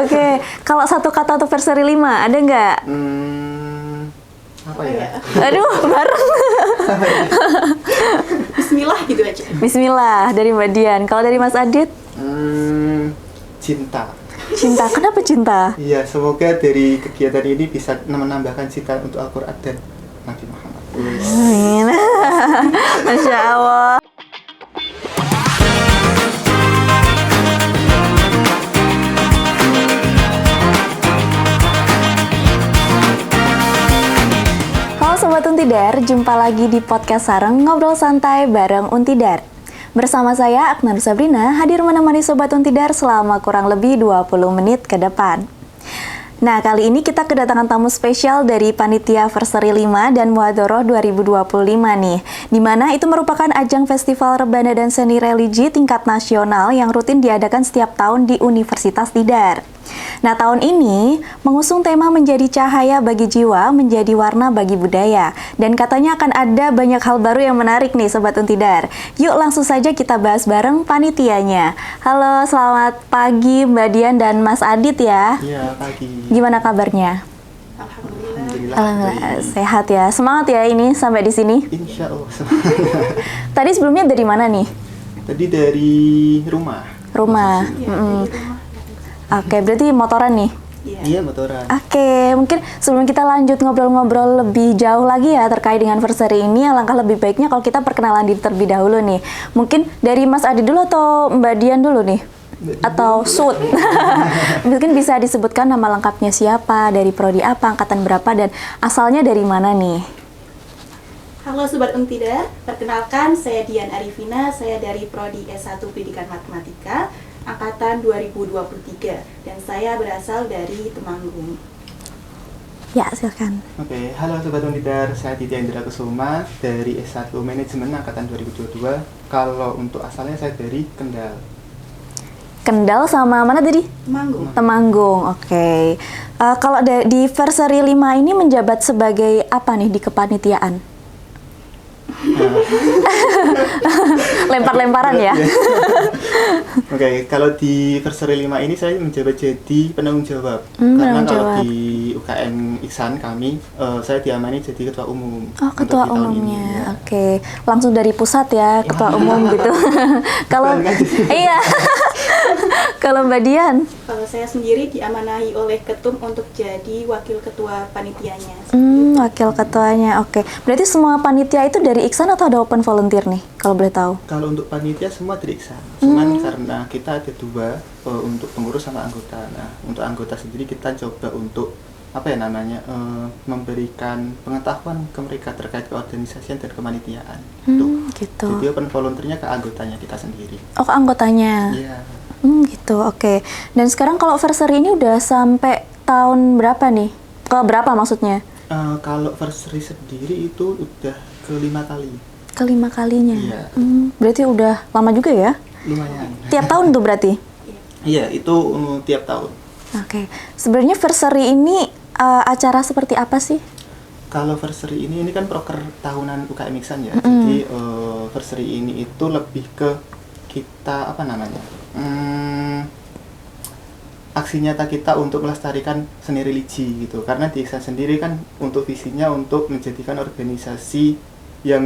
oke. Kalau satu kata untuk Versary 5, ada nggak? Apa ya? Aduh, bareng. Bismillah gitu aja. Bismillah dari Mbak Dian. Kalau dari Mas Adit? Cinta. Cinta, kenapa cinta? Iya, semoga dari kegiatan ini bisa menambahkan cinta untuk Al-Quran dan Nabi Muhammad. Amin. Masya Allah. Halo Sobat Untidar, jumpa lagi di podcast Sareng Ngobrol Santai bareng Untidar. Bersama saya, Aknar Sabrina, hadir menemani Sobat Untidar selama kurang lebih 20 menit ke depan. Nah, kali ini kita kedatangan tamu spesial dari Panitia Versary 5 dan Muhadharah 2025 nih, di mana itu merupakan ajang festival rebana dan seni religi tingkat nasional yang rutin diadakan setiap tahun di Universitas Tidar. Nah, tahun ini mengusung tema menjadi cahaya bagi jiwa, menjadi warna bagi budaya. Dan katanya akan ada banyak hal baru yang menarik nih Sobat Untidar. Yuk langsung saja kita bahas bareng panitianya. Halo, selamat pagi Mbak Dian dan Mas Adit ya. Iya, pagi. Gimana kabarnya? Alhamdulillah, sehat ya. Semangat ya ini sampai di sini. Insya Allah. Tadi sebelumnya dari mana nih? Tadi dari rumah. Rumah. Oke, berarti motoran nih? Iya, motoran. Oke, mungkin sebelum kita lanjut ngobrol-ngobrol lebih jauh lagi ya terkait dengan Versary ini, alangkah lebih baiknya kalau kita perkenalan diri terlebih dahulu nih. Mungkin dari Mas Adi dulu atau Mbak Dian dulu nih? Atau Sud? Mungkin bisa disebutkan nama lengkapnya siapa, dari prodi apa, angkatan berapa, dan asalnya dari mana nih? Halo Sobat Untidar, perkenalkan saya Dian Arifina, saya dari prodi S1 Pendidikan Matematika angkatan 2023 dan saya berasal dari Temanggung. Ya, silakan. Oke, halo Sobat Untidar, saya Titi Indra Kusuma dari S1 Manajemen angkatan 2022. Kalau untuk asalnya saya dari Kendal. Kendal sama mana tadi? Temanggung. Temanggung, oke. Kalau di Versary 5 ini menjabat sebagai apa nih di kepanitiaan? Lempar-lemparan ya? Oke, kalau di Versary 5 ini saya menjabat jadi penanggung jawab. penanggung Karena kalau jawab. di UKM Iksan kami, saya diamani jadi ketua umum. Oh, untuk ketua di tahun ini, umumnya. ya. Oke. Langsung dari pusat ya, ketua umum gitu. Kalau Bukan, kan? iya. Kalau Mbak Dian? Kalau saya sendiri diamanahi oleh Ketum untuk jadi wakil ketua panitianya. Wakil ketuanya. Oke. Berarti semua panitia itu dari Iksan atau ada open volunteer nih, kalau boleh tahu? Kalau untuk panitia semua dari Iksan. Cuman karena kita ada dua untuk pengurus sama anggota. Nah, untuk anggota sendiri kita coba untuk memberikan pengetahuan ke mereka terkait keorganisasian dan kepanitiaan. Gitu. Jadi open volunteernya ke anggotanya kita sendiri. Oh, ke anggotanya. Iya. Gitu. Oke. Dan sekarang kalau Versary ini udah sampai tahun berapa nih? Ke berapa maksudnya? Kalau Versary sendiri itu udah ke-5 kali. Ke-5 kalinya. Iya. Berarti udah lama juga ya? Lumayan. Tiap tahun tuh berarti? Iya, itu tiap tahun. Oke. Sebenarnya Versary ini acara seperti apa sih? Kalau Versary ini kan proker tahunan UKM Iksan ya. Jadi Versary ini itu lebih ke kita aksi nyata kita untuk melestarikan seni religi gitu. Karena di Iksan sendiri kan untuk visinya untuk menjadikan organisasi yang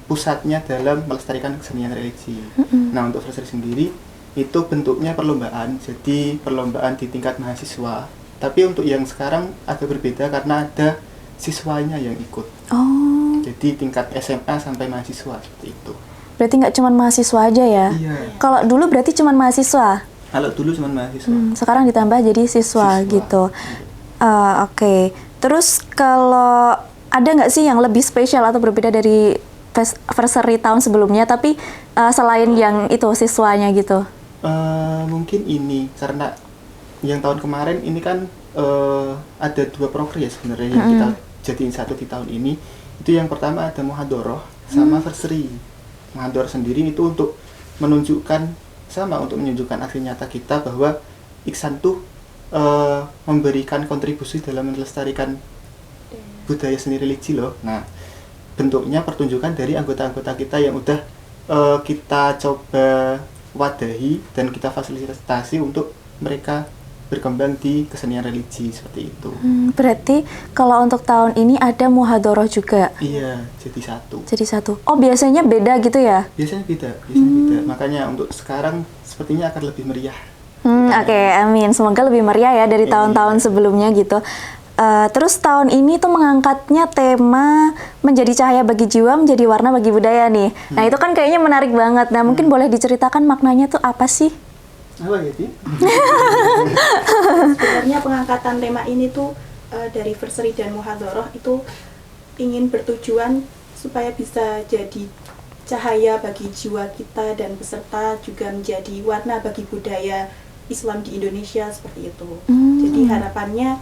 pusatnya dalam melestarikan kesenian religi. Nah, untuk Versary sendiri itu bentuknya perlombaan. Jadi perlombaan di tingkat mahasiswa. Tapi untuk yang sekarang agak berbeda karena ada siswanya yang ikut. Oh. Jadi tingkat SMA sampai mahasiswa seperti itu. Berarti nggak cuma mahasiswa aja ya? Iya. Kalau dulu berarti cuma mahasiswa? Kalau dulu cuma mahasiswa. Sekarang ditambah jadi siswa. Gitu. Oke. Terus kalau ada nggak sih yang lebih spesial atau berbeda dari Versary tahun sebelumnya, tapi selain yang itu siswanya gitu? Mungkin ini karena yang tahun kemarin ini kan ada 2 proker ya sebenarnya yang kita jadiin satu di tahun ini. Itu yang pertama ada Muhadharah sama Versary. Muhadharah sendiri itu untuk menunjukkan aksi nyata kita bahwa Iksan tuh memberikan kontribusi dalam melestarikan budaya seni religi loh. Nah, bentuknya pertunjukan dari anggota-anggota kita yang udah kita coba wadahi dan kita fasilitasi untuk mereka berkembang di kesenian religi seperti itu. Berarti kalau untuk tahun ini ada muhadharah juga. Iya, jadi satu. Jadi satu. Oh, biasanya beda gitu ya? Biasanya beda. Makanya untuk sekarang sepertinya akan lebih meriah. Oke, amin. Semoga lebih meriah ya dari tahun-tahun sebelumnya gitu. Terus tahun ini tuh mengangkatnya tema menjadi cahaya bagi jiwa, menjadi warna bagi budaya nih. Nah, itu kan kayaknya menarik banget. Nah, mungkin boleh diceritakan maknanya tuh apa sih? Apa gitu? Sebenarnya pengangkatan tema ini tuh dari Verseri dan Muhadharah itu ingin bertujuan supaya bisa jadi cahaya bagi jiwa kita dan peserta, juga menjadi warna bagi budaya Islam di Indonesia seperti itu. Jadi harapannya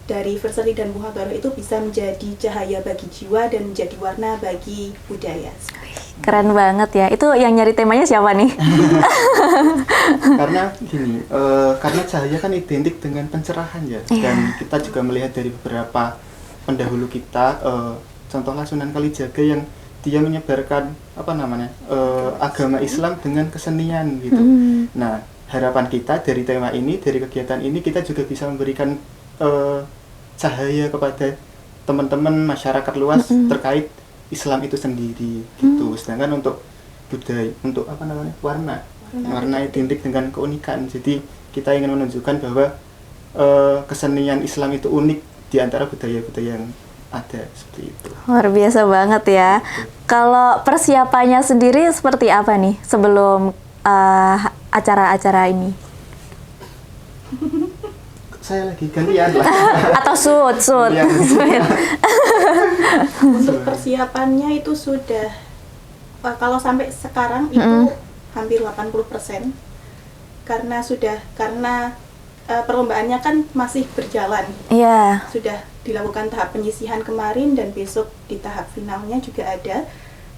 dari Verseri dan Muhadharah itu bisa menjadi cahaya bagi jiwa dan menjadi warna bagi budaya. Keren banget ya. Itu yang nyari temanya siapa nih? Karena gini, karena cahaya kan identik dengan pencerahan ya. Dan kita juga melihat dari beberapa pendahulu kita, contohnya Sunan Kalijaga yang dia menyebarkan agama Islam dengan kesenian gitu. Nah, harapan kita dari tema ini, dari kegiatan ini, kita juga bisa memberikan cahaya kepada teman-teman masyarakat luas terkait Islam itu sendiri gitu. Sedangkan untuk budaya, untuk warna identik dengan keunikan. Jadi kita ingin menunjukkan bahwa kesenian Islam itu unik di antara budaya-budaya yang ada seperti itu. Luar biasa banget ya. Kalau persiapannya sendiri seperti apa nih sebelum acara-acara ini? Saya lagi gantian lah. Atau shoot. Iya. Untuk persiapannya itu sudah kalau sampai sekarang itu hampir 80%, karena perlombaannya kan masih berjalan. Iya. Sudah dilakukan tahap penyisihan kemarin dan besok di tahap finalnya juga ada.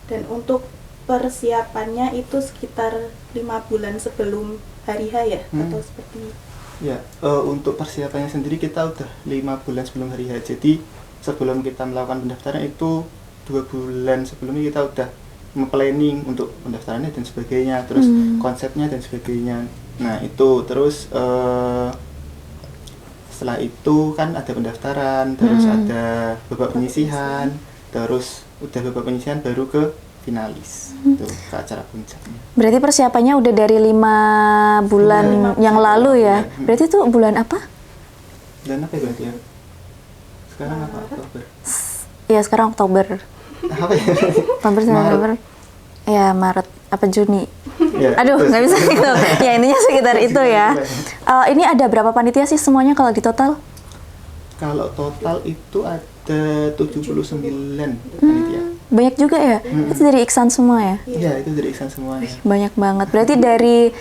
Dan untuk persiapannya itu sekitar 5 bulan sebelum hari H ya, atau seperti ya, untuk persiapannya sendiri kita udah 5 bulan sebelum hari H. Jadi sebelum kita melakukan pendaftaran itu 2 bulan sebelumnya kita udah planning untuk pendaftarannya dan sebagainya, terus konsepnya dan sebagainya. Nah itu terus setelah itu kan ada pendaftaran, terus ada babak penyisihan, terus udah babak penyisihan baru ke finalis, itu ke acara puncaknya. Berarti persiapannya udah dari 5 bulan yang lalu ya? Berarti itu bulan apa? Bulan apa ya berarti ya? Sekarang apa? Oktober? Ya sekarang Oktober. Apa ya? Oktober, November. Ya Maret, apa Juni? Ya, Aduh, nggak bisa gitu. Ya intinya sekitar itu ya. Ini ada berapa panitia sih semuanya kalau di total? Kalau total itu ada 79 panitia. Banyak juga ya? Itu dari Iksan semua ya? Iya, itu dari Iksan semua. Banyak banget. Berarti dari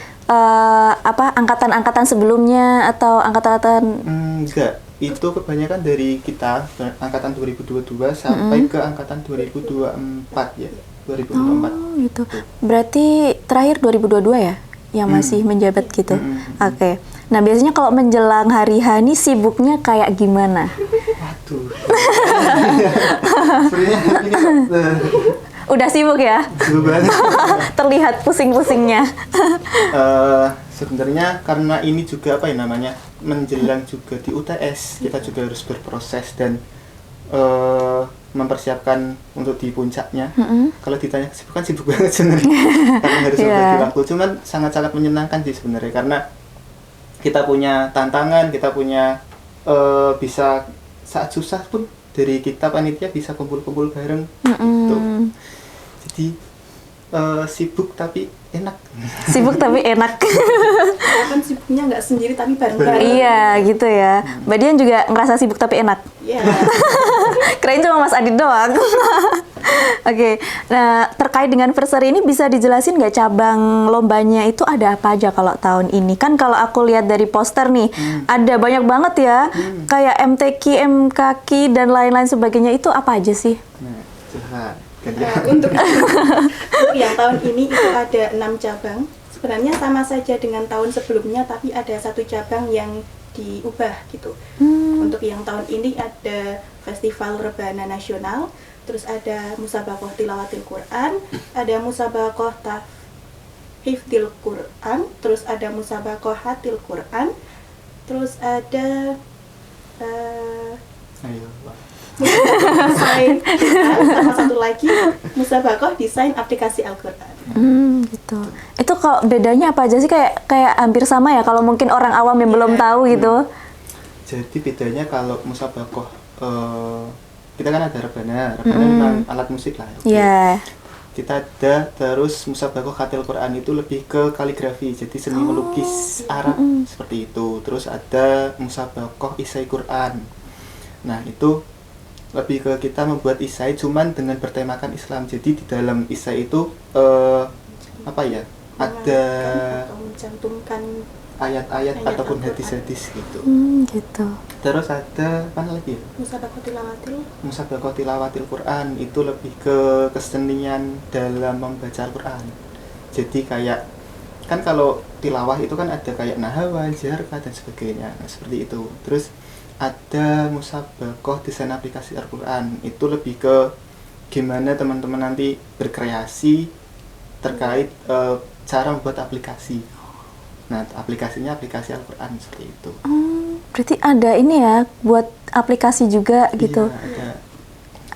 angkatan-angkatan sebelumnya atau angkatan-angkatan? Enggak, itu kebanyakan dari kita angkatan 2022 sampai ke angkatan 2024 ya. 2024. Oh gitu. Berarti terakhir 2022 ya? Yang masih menjabat gitu? Oke. Nah biasanya kalau menjelang hari H ini sibuknya kayak gimana? Waduh. Sebenarnya ini Udah sibuk ya? sibuk banget. Terlihat pusing-pusingnya. Sebenarnya karena ini juga menjelang juga di UTS, kita juga harus berproses dan mempersiapkan untuk di puncaknya. Kalau ditanya kesibukan, sibuk banget sebenarnya. Karena harus berbagi waktu. Cuman sangat-sangat menyenangkan sih sebenarnya, karena kita punya tantangan, kita punya bisa saat susah pun dari kita panitia bisa kumpul-kumpul bareng gitu. Jadi sibuk tapi enak. Sibuk tapi enak. kan sibuknya nggak sendiri tapi bareng-bareng. Iya gitu ya. Mbak Dian juga ngerasa sibuk tapi enak. Iya. Kirain cuma Mas Adit doang. Oke, nah terkait dengan Verseri ini bisa dijelasin nggak cabang lombanya itu ada apa aja kalau tahun ini? Kan kalau aku lihat dari poster nih, ada banyak banget ya, kayak MTQ, MKQ, dan lain-lain sebagainya. Itu apa aja sih? Nah, curhat. Untuk yang tahun ini itu ada 6 cabang. Sebenarnya sama saja dengan tahun sebelumnya, tapi ada 1 cabang yang diubah gitu. Untuk yang tahun ini ada Festival Rebana Nasional, terus ada Musabaqah Tilawatil Quran, ada Musabaqah Hifdzil Quran, terus ada Musabaqah Hatil Quran, Terus ada Ayo, Pak. desain sama satu lagi musabakoh desain aplikasi Al-Quran. Gitu. Itu kalau bedanya apa aja sih, kayak hampir sama ya kalau mungkin orang awam yang belum tahu gitu. Jadi bedanya kalau musabakoh kita kan ada rebana memang alat musik lah. Oke. Iya. Kita ada terus musabakoh khatil Quran itu lebih ke kaligrafi, jadi seni melukis Arab seperti itu. Terus ada musabakoh isai Quran. Nah itu lebih ke kita membuat isai cuman dengan bertemakan Islam. Jadi di dalam isai itu apa ya? Ada Atau mencantumkan ayat-ayat Ayat ataupun Al-Quran. hadis-hadis gitu. Gitu. Terus ada apa lagi ya? musabakoh tilawatil. Musabakoh tilawatil Quran itu lebih ke kesenian dalam membaca Al-Quran. Jadi kayak kan kalau tilawah itu kan ada kayak nahawa, jarka dan sebagainya. Nah, seperti itu. Terus ada musabakoh desain aplikasi Al-Quran. Itu lebih ke gimana teman-teman nanti berkreasi terkait cara membuat aplikasi. Nah, aplikasinya aplikasi Al-Quran seperti itu. Berarti ada ini ya buat aplikasi juga gitu. Iya, ada.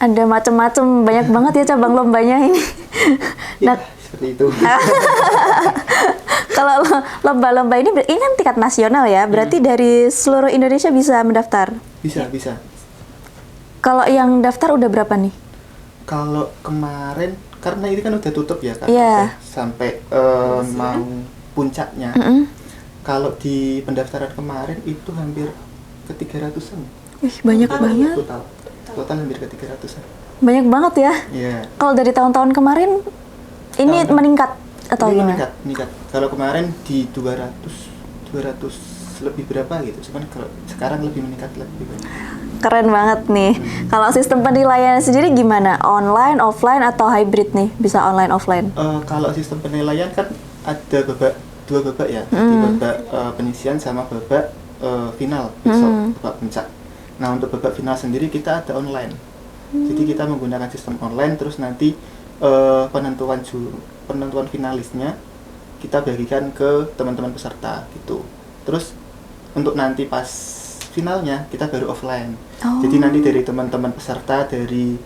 Ada macam-macam, banyak banget ya cabang lombanya ini. Iya, Nah, seperti itu. kalau lomba-lomba ini kan tingkat nasional ya, berarti dari seluruh Indonesia bisa mendaftar. Bisa. Kalau yang daftar udah berapa nih? Kalau kemarin karena ini kan udah tutup ya kan, Iya. sampai mau puncaknya. Kalau di pendaftaran kemarin itu hampir ke 300-an. Wih, banyak banget. Total hampir ke 300-an. Banyak banget ya. Iya. Kalau dari tahun-tahun kemarin ini meningkat atau Ini gimana? meningkat. Kalau kemarin di 200 lebih berapa gitu. Cuman kalau sekarang lebih meningkat lebih banyak. Keren banget nih. Kalau sistem penilaian sendiri gimana? Online, offline, atau hybrid nih? Bisa online, offline? Kalau sistem penilaian kan ada dua babak ya, jadi babak penyisian sama babak final, besok babak puncak. Nah untuk babak final sendiri kita ada online, jadi kita menggunakan sistem online. Terus nanti penentuan finalisnya kita bagikan ke teman-teman peserta gitu. Terus untuk nanti pas finalnya kita baru offline. Jadi nanti dari teman-teman peserta dari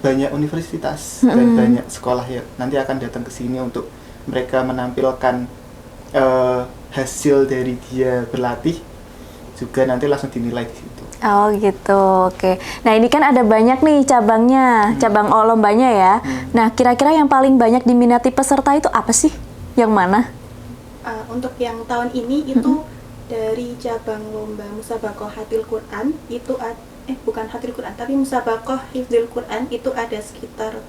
banyak universitas dan banyak sekolah ya nanti akan datang ke sini untuk mereka menampilkan hasil dari dia berlatih, juga nanti langsung dinilai di situ. Oh gitu, oke. Nah ini kan ada banyak nih cabangnya, cabang lombanya ya. Nah kira-kira yang paling banyak diminati peserta itu apa sih? Yang mana? Untuk yang tahun ini itu dari cabang lomba musabakoh Hatil Quran itu bukan Hatil Quran tapi musabakoh Hifdzil Quran itu ada sekitar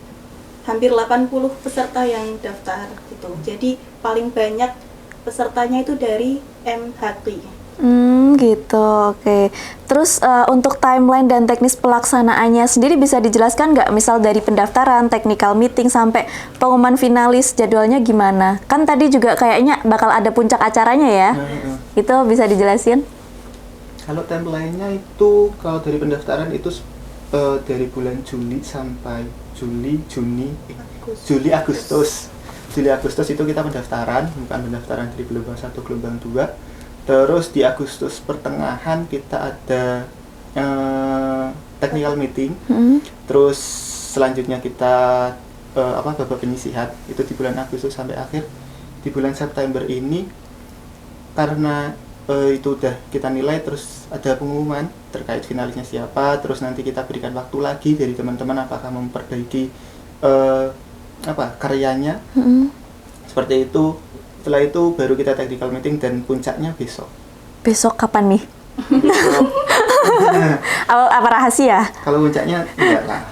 hampir 80 peserta yang daftar gitu. Jadi paling banyak pesertanya itu dari MHQ. Gitu, oke. Terus untuk timeline dan teknis pelaksanaannya sendiri bisa dijelaskan nggak? Misal dari pendaftaran, technical meeting, sampai pengumuman finalis, jadwalnya gimana? Kan tadi juga kayaknya bakal ada puncak acaranya ya? Itu bisa dijelasin? Kalau timelinenya itu kalau dari pendaftaran itu dari bulan Juli sampai Juli Agustus itu kita pendaftaran, bukan pendaftaran dari gelombang 1 gelombang 2. Terus di Agustus pertengahan kita ada technical meeting. Terus selanjutnya kita babak penyisihan itu di bulan Agustus sampai akhir. Di bulan September ini karena itu udah kita nilai, terus ada pengumuman terkait finalisnya siapa, terus nanti kita berikan waktu lagi dari teman-teman apakah memperbaiki karyanya. Seperti itu. Setelah itu baru kita technical meeting dan puncaknya besok. Besok kapan nih? Besok. Apa rahasia? Kalau puncaknya enggak lah.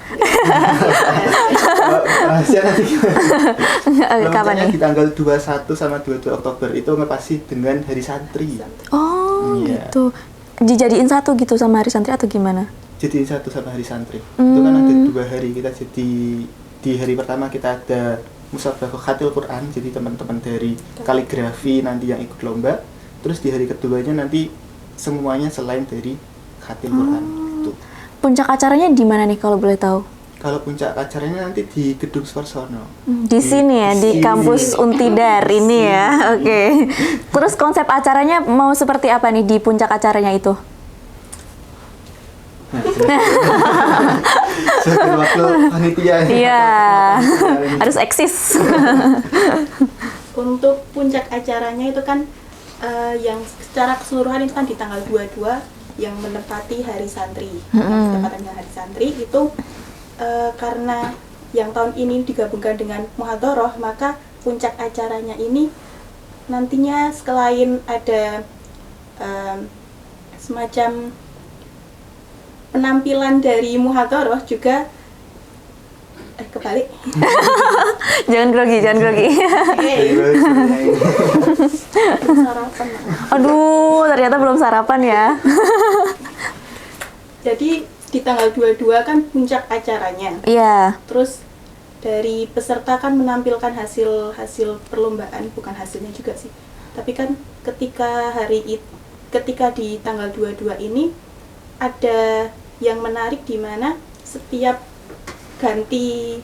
Rahasia nanti. Kalau Kapan puncaknya nih? di tanggal 21 sama 22 Oktober itu ngepasi dengan Hari Santri. Oh Iya. gitu. Dijadiin satu gitu sama Hari Santri atau gimana? Jadiin satu sama Hari Santri. Itu kan ada 2 hari kita jadi. Di hari pertama kita ada musabakoh khatil Quran, jadi teman-teman dari kaligrafi nanti yang ikut lomba. Terus di hari keduanya nanti semuanya selain dari khatil Quran gitu. Puncak acaranya di mana nih kalau boleh tahu? Kalau puncak acaranya nanti di Gedung Suarsono. Di sini ya, di sini. kampus Untidar ini ya. Oke. Terus konsep acaranya mau seperti apa nih di puncak acaranya itu? Sebagai wakil panitia. Iya, harus eksis. Untuk puncak acaranya itu kan yang secara keseluruhan itu kan di tanggal 22 yang menempati Hari Santri. Yang bertepatan dengan Hari Santri itu karena yang tahun ini digabungkan dengan Muhadharah, maka puncak acaranya ini nantinya selain ada semacam penampilan dari Muhadharah juga kebalik. Jangan grogi. Sarapan. Aduh, ternyata belum sarapan ya. Jadi di tanggal 22 kan puncak acaranya. Iya. Terus dari peserta kan menampilkan hasil perlombaan, bukan hasilnya juga sih. Tapi kan ketika di tanggal 22 ini ada yang menarik di mana setiap ganti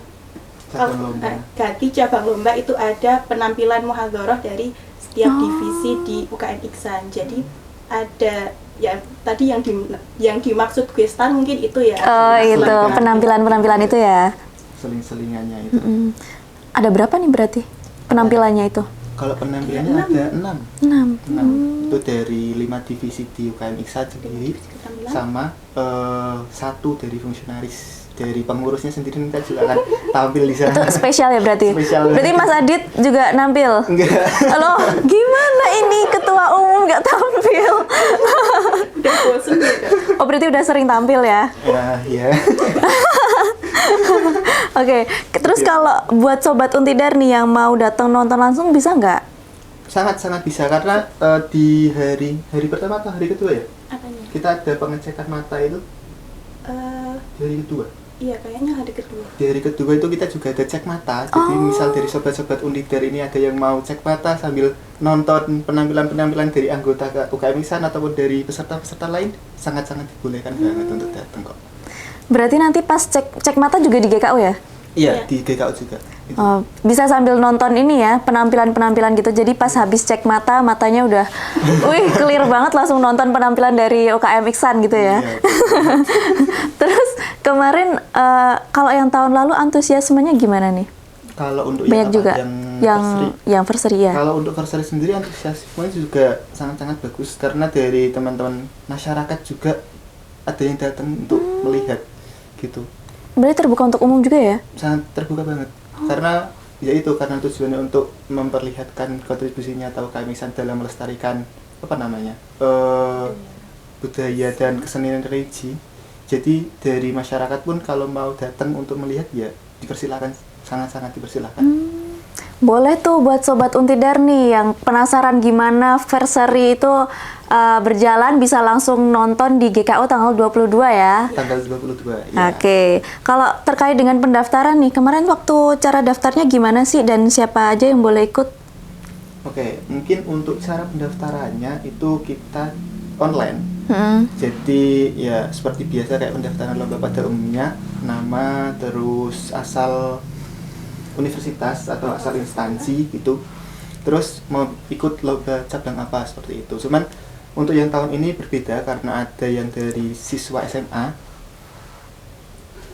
cabang lomba itu ada penampilan muhadharah dari setiap divisi di UKM Iksan. Jadi ada ya tadi yang dimaksud Gestar mungkin itu ya. Oh, itu penampilan itu ya. Seling-selingannya itu. Ada berapa nih berarti penampilannya itu? Kalau penampilannya ada 6. 6. Itu dari 5 divisi di UKM Iksan sendiri sama 1 dari fungsionaris. Dari pengurusnya sendiri kita juga akan tampil di sana. Itu spesial ya berarti? Spesial. Berarti Mas Adit juga nampil? Enggak. Loh, gimana ini ketua umum nggak tampil? Udah bosen gitu. Oh, berarti udah sering tampil ya? Ya. Oke, terus kalau buat Sobat Untidar nih yang mau datang nonton langsung bisa nggak? Sangat-sangat bisa karena di hari pertama atau hari kedua ya? Apanya? Kita ada pengecekan mata itu di hari kedua. Iya, kayaknya hari kedua. Di hari kedua itu kita juga ada cek mata. Jadi misal dari sobat-sobat Untidar ini ada yang mau cek mata sambil nonton penampilan-penampilan dari anggota UKM Iksan ataupun dari peserta-peserta lain, sangat-sangat dibolehkan banget untuk datang kok. Berarti nanti pas cek mata juga di GKU ya? Iya, di GKU juga. Gitu. Oh, bisa sambil nonton ini ya, penampilan-penampilan gitu. Jadi pas habis cek matanya udah, wih clear banget langsung nonton penampilan dari UKM Iksan gitu ya. Iya. Terus kemarin kalau yang tahun lalu antusiasmenya gimana nih? Kalau untuk Banyak juga yang versary ya. Kalau untuk versary sendiri antusiasmenya juga sangat-sangat bagus karena dari teman-teman masyarakat juga ada yang datang untuk melihat gitu. Berarti terbuka untuk umum juga ya? Sangat terbuka banget. Karena ya itu karena tujuannya untuk memperlihatkan kontribusinya atau UKM Iksan dalam melestarikan budaya dan kesenian religi. Jadi dari masyarakat pun kalau mau datang untuk melihat ya dipersilakan, sangat-sangat dipersilakan. Boleh tuh buat Sobat Untidar nih yang penasaran gimana versary itu berjalan, bisa langsung nonton di GKU tanggal 22 ya. Tanggal 22 ya. Oke. Kalau terkait dengan pendaftaran nih, kemarin waktu cara daftarnya gimana sih dan siapa aja yang boleh ikut? Oke, mungkin untuk cara pendaftarannya itu kita online. Jadi ya seperti biasa kayak pendaftaran lomba pada umumnya, nama, terus asal universitas atau asal instansi gitu. Terus mau ikut lomba cabang apa seperti itu. Cuman untuk yang tahun ini berbeda karena ada yang dari siswa SMA.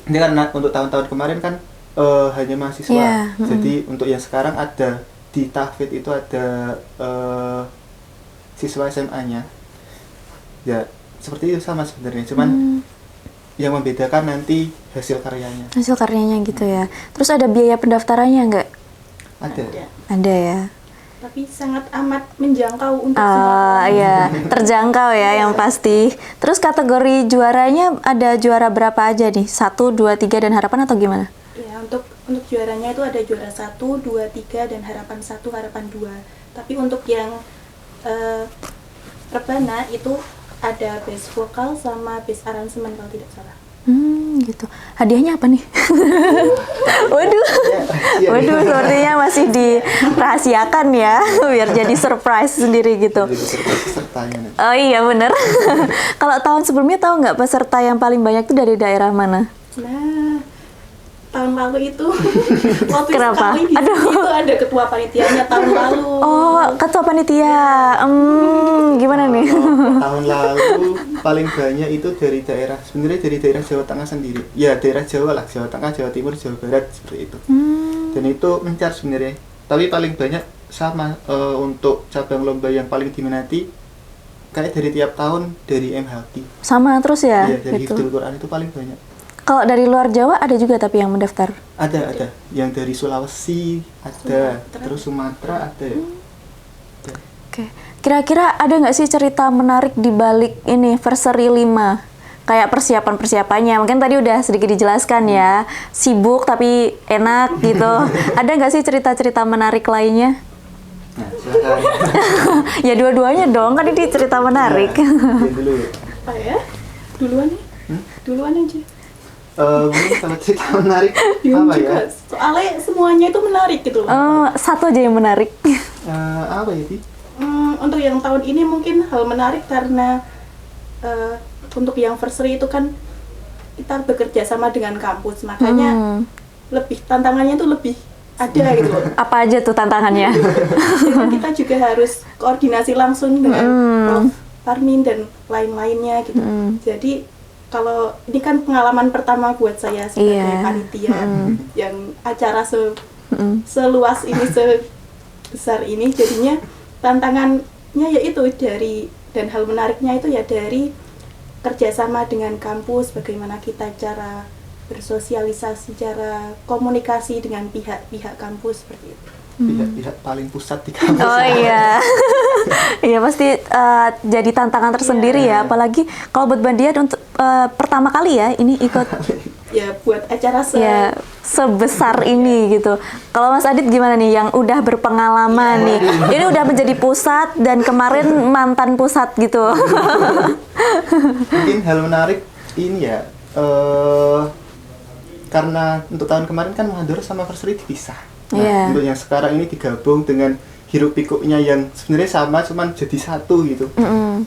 Ini karena untuk tahun-tahun kemarin kan hanya mahasiswa. Yeah. Jadi untuk yang sekarang ada di tahfidz itu ada siswa SMA-nya. Ya seperti itu sama sebenarnya. Cuman yang membedakan nanti hasil karyanya. Hasil karyanya gitu ya. Terus ada biaya pendaftarannya nggak? Ada. Ada ya. Tapi sangat amat menjangkau untuk semua. Iya, terjangkau ya yang pasti. Terus kategori juaranya ada juara berapa aja nih? 1, 2, 3 dan harapan atau gimana? Ya, untuk juaranya itu ada juara 1, 2, 3 dan harapan 1, harapan 2. Tapi untuk yang rebana itu ada bass vokal sama bass aransemen kalau tidak salah. Gitu. Hadiahnya apa nih? Waduh, sepertinya masih dirahasiakan ya, biar jadi surprise sendiri gitu. Oh iya bener. Kalau tahun sebelumnya tahu nggak peserta yang paling banyak itu dari daerah mana? Nah, tahun lalu itu waktu Kenapa? sekali di sini itu ada ketua panitianya tahun lalu. Oh, ketua panitia. Gimana nih? Tahun lalu paling banyak itu dari daerah, sebenarnya dari daerah Jawa Tengah sendiri. Ya daerah Jawa lah, Jawa Tengah, Jawa Timur, Jawa Barat seperti itu. Dan itu mencar sebenarnya. Tapi paling banyak sama untuk cabang lomba yang paling diminati kayak dari tiap tahun dari MHQ. Sama terus ya? Iya, dari Gitu. Hifdzul Quran itu paling banyak. Kalau dari luar Jawa ada juga tapi yang mendaftar. Ada. Yang dari Sulawesi ada, terus Sumatera ada. Ada. Oke. Kira-kira ada nggak sih cerita menarik di balik ini Versary 5? Kayak persiapannya. Mungkin tadi udah sedikit dijelaskan ya. Sibuk tapi enak gitu. Ada nggak sih cerita-cerita menarik lainnya? Nah, silakan. Ya dua-duanya dong, kan ini cerita menarik. Nah, dulu ya. Apa ya? Duluan nih. Duluan aja. Mungkin kalau cerita menarik Bingung apa juga. ya? Soalnya semuanya itu menarik gitu loh. Satu aja yang menarik. Apa ya, Ti? Untuk yang tahun ini mungkin hal menarik karena untuk yang Versary itu kan kita bekerja sama dengan kampus, makanya lebih tantangannya tuh lebih ada gitu loh. Apa aja tuh tantangannya? Jadi kita juga harus koordinasi langsung dengan Prof. Parmin dan lain-lainnya gitu. Jadi kalau ini kan pengalaman pertama buat saya sebagai Iya. panitia yang acara seluas ini, sebesar ini, jadinya tantangannya yaitu dari, dan hal menariknya itu ya dari kerjasama dengan kampus, bagaimana kita cara bersosialisasi, cara komunikasi dengan pihak-pihak kampus seperti itu. Pihak-pihak paling pusat di kampus. Oh iya. Iya pasti jadi tantangan tersendiri ya, apalagi kalau buat Mbak Dian untuk pertama kali ya ini ikut Ya buat acara ya sebesar ini gitu. Kalau Mas Adit gimana nih yang udah berpengalaman nih? Ini udah menjadi pusat dan kemarin mantan pusat gitu. Mungkin hal menarik ini ya, karena untuk tahun kemarin kan Muhadharah sama Versary dipisah. Nah, Iya. untuk yang sekarang ini digabung dengan hiruk pikuknya yang sebenarnya sama, cuman jadi satu gitu.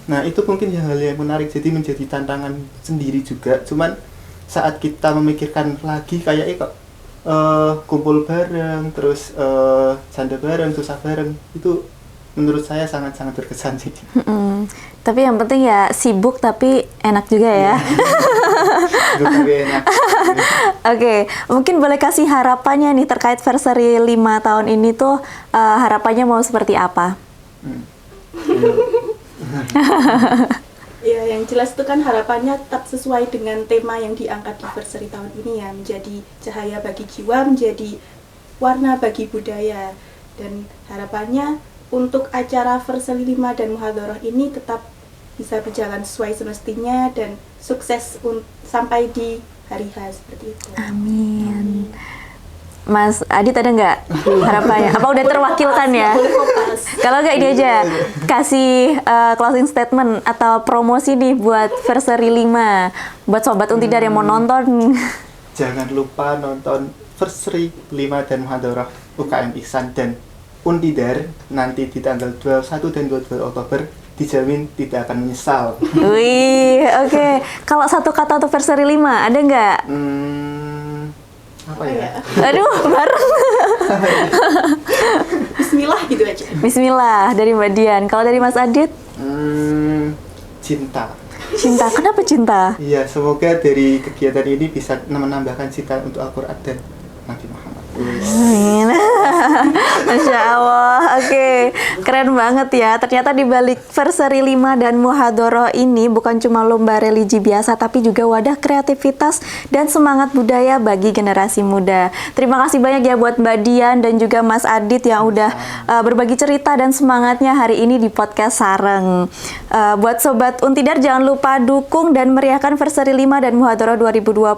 Nah, itu mungkin hal yang menarik, jadi menjadi tantangan sendiri juga. Cuman saat kita memikirkan lagi kayaknya kok kumpul bareng, terus canda bareng, susah bareng, itu menurut saya sangat-sangat berkesan sih. Tapi yang penting ya sibuk tapi enak juga ya. Itu tapi enak. Oke, mungkin boleh kasih harapannya nih terkait Versary 5 tahun ini tuh harapannya mau seperti apa? Ya, yang jelas itu kan harapannya tetap sesuai dengan tema yang diangkat di Versary tahun ini ya, menjadi cahaya bagi jiwa, menjadi warna bagi budaya. Dan harapannya untuk acara Versary 5 dan Muhadharah ini tetap bisa berjalan sesuai semestinya dan sukses sampai di hari H seperti itu. Amin. Mas Adit ada nggak harapannya? Apa udah terwakilkan ya? Boleh kopas. Kalau nggak ini aja, kasih closing statement atau promosi nih buat Versary 5 buat Sobat Untidar yang mau nonton. Jangan lupa nonton Versary 5 dan Muhadharah UKM Ihsan dan Untidar nanti di tanggal 21 dan 22 Oktober, dijamin tidak akan menyesal. Wih, oke. Kalau satu kata untuk Versary 5, ada nggak? Apa ya? Aduh, bareng. Bismillah gitu aja. Bismillah dari Mbak Dian. Kalau dari Mas Adit? Cinta. Cinta, kenapa cinta? Iya, semoga dari kegiatan ini bisa menambahkan cinta untuk Al-Quran dan Nabi Muhammad. Amin. Masya Allah. Oke, keren banget ya. Ternyata di balik Versary 5 dan Muhadharah ini bukan cuma lomba religi biasa, tapi juga wadah kreativitas dan semangat budaya bagi generasi muda. Terima kasih banyak ya buat Mbak Dian dan juga Mas Adit yang udah berbagi cerita dan semangatnya hari ini di podcast Sareng. Buat Sobat Untidar, jangan lupa dukung dan meriahkan Versary 5 dan Muhadharah 2025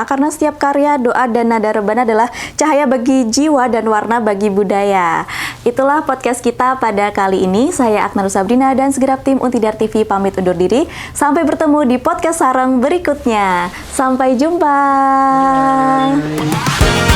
karena setiap karya, doa, dan nada rebana adalah cahaya bagi jiwa dan warna bagi budaya. Itulah podcast kita pada kali ini. Saya Aknar Sabrina dan segenap tim Untidar TV pamit undur diri. Sampai bertemu di podcast Sareng berikutnya. Sampai jumpa. Bye.